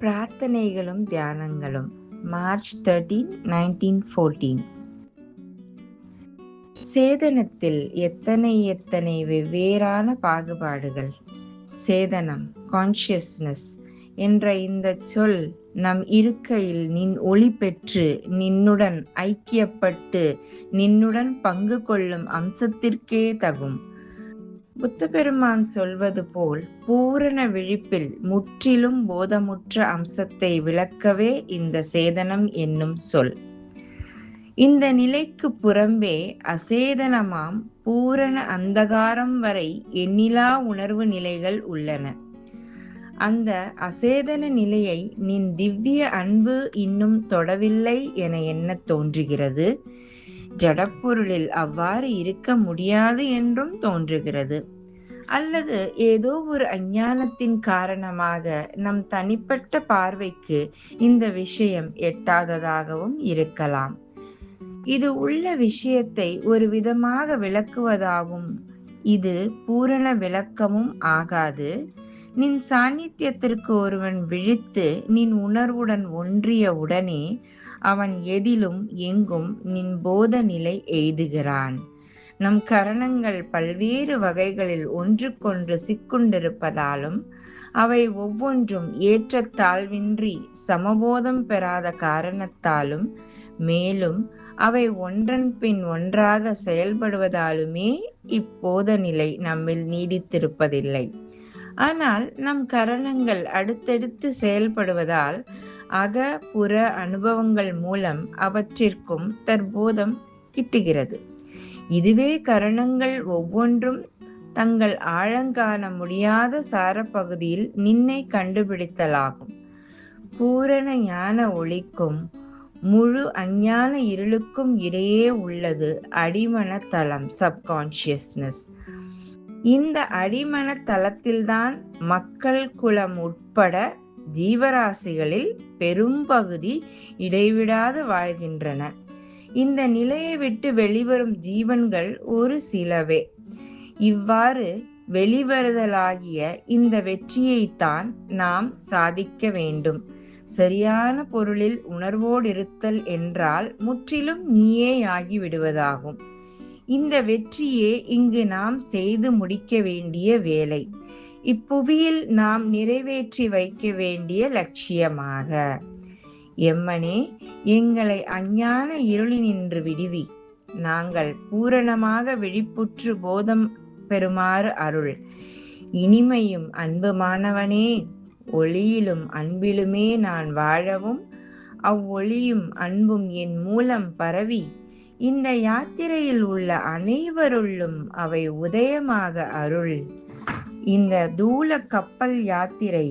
பிரார்த்தனைகளும் தியானங்களும் March 13, 1914. சேதனத்தில் எத்தனை வெவ்வேறான பாகுபாடுகள். சேதனம், கான்ஷியஸ்னஸ் என்ற இந்த சொல் நம் இருக்கையில் நின் ஒளி பெற்று நின்னுடன் ஐக்கியப்பட்டு நின்னுடன் பங்கு கொள்ளும் அம்சத்திற்கே தகும். புத்த பெருமான் சொல்வது போல் பூரண விழிப்பில் முற்றிலும் போதமுற்ற அம்சத்தை விளக்கவே இந்த சேதனம் என்னும் சொல். இந்த நிலைக்கு புறம்பே அசேதனமாம் பூரண அந்தகாரம் வரை எண்ணிலா உணர்வு நிலைகள் உள்ளன. அந்த அசேதன நிலையை நின் திவ்ய அன்பு இன்னும் தொடவில்லை என எண்ணத் தோன்றுகிறது. ஜடப்பொருளில் அவ்வாறு இருக்க முடியாது என்றும் தோன்றுகிறது. அல்லது ஏதோ ஒரு அஞ்ஞானத்தின் காரணமாக நம் தனிப்பட்ட பார்வைக்கு இந்த விஷயம் எட்டாததாகவும் இருக்கலாம். இது உள்ள விஷயத்தை ஒரு விதமாக விளக்குவதாகும். இது பூரண விளக்கமும் ஆகாது. நின் சாநித்தியத்திற்கு ஒருவன் விழித்து நின் உணர்வுடன் ஒன்றிய உடனே அவன் எதிலும் எங்கும் நின் போத நிலை எய்துகிறான். நம் கரணங்கள் பல்வேறு வகைகளில் ஒன்றுக்கொன்று சிக்குண்டிருப்பதாலும் அவை ஒவ்வொன்றும் ஏற்றத்தாழ்வின்றி சமபோதம் பெறாத காரணத்தாலும் மேலும் அவை ஒன்றன் பின் ஒன்றாக செயல்படுவதாலுமே இப்போத நிலை நம்மில் நீடித்திருப்பதில்லை. ஆனால் நம் கரணங்கள் அடுத்தடுத்து செயல்படுவதால் அக புற அனுபவங்கள் மூலம் அவற்றிற்கும் தற்போதம் கிட்டுகிறது. இதுவே கரணங்கள் ஒவ்வொன்றும் தங்கள் ஆழங்காண முடியாத சாரப்பகுதியில் நின்னை கண்டுபிடித்தலாகும். பூரண ஞான ஒளிக்கும் முழு அஞ்ஞான இருளுக்கும் இடையே உள்ளது அடிமன தளம், சப்கான்ஷியஸ்னஸ். இந்த அடிமன தளத்தில்தான் மக்கள் குலம் உட்பட ஜீவராசிகளில் பெரும்பகுதி இடைவிடாது வாழ்கின்றன. இந்த நிலையை விட்டு வெளிவரும் ஜீவன்கள் ஒரு சிலவே. இவ்வாறு வெளிவருதலாகிய இந்த வெற்றியைத்தான் நாம் சாதிக்க வேண்டும். சரியான பொருளில் உணர்வோடிருத்தல் என்றால் முற்றிலும் நீயேயாகி விடுவதாகும். இந்த வெற்றியே இங்கு நாம் செய்து முடிக்க வேண்டிய வேலை. இப்புவியில் நாம் நிறைவேற்றி வைக்க வேண்டிய லட்சியமாக. எம்மனே, எங்களை அஞ்ஞான இருளினின்று விடுவி. நாங்கள் பூரணமாக விழிப்புற்று போதம் பெறுமாறு அருள். இனிமையும் அன்புமானவனே, ஒளியிலும் அன்பிலுமே நான் வாழவும் அவ்வொளியும் அன்பும் என் மூலம் பரவி இந்த யாத்திரையில் உள்ள அனைவருள்ளும் அவை உதயமாக அருள். இந்த தூல கப்பல் யாத்திரை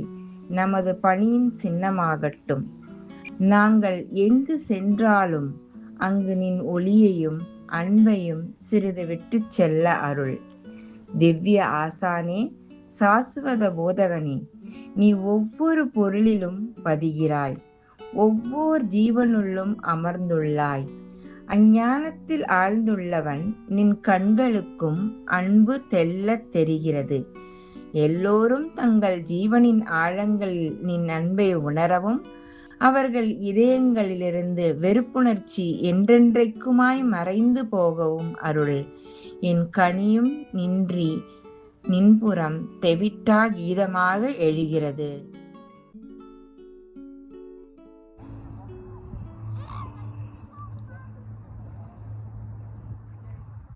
நமது பணியின் சின்னமாகட்டும். நாங்கள் எங்கு சென்றாலும் அங்கு நின் ஒளியையும் அன்பையும் சிறிது விட்டு செல்ல அருள். திவ்ய ஆசானே, சாஸ்வத போதகனே, நீ ஒவ்வொரு பொருளிலும் பதிகிறாய், ஒவ்வொரு ஜீவனுள்ளும் அமர்ந்துள்ளாய். அஞ்ஞானத்தில் ஆழ்ந்துள்ளவன் நின் கண்களுக்கும் அன்பு தெள்ளத் தெரிகிறது. எல்லோரும் தங்கள் ஜீவனின் ஆழங்களில் நின் அன்பை உணரவும் அவர்கள் இதயங்களிலிருந்து வெறுப்புணர்ச்சி என்றென்றைக்குமாய் மறைந்து போகவும் அருள். என் கனியும் நின்றி நின்புறம் தெவிட்டா கீதமாக எழுகிறது.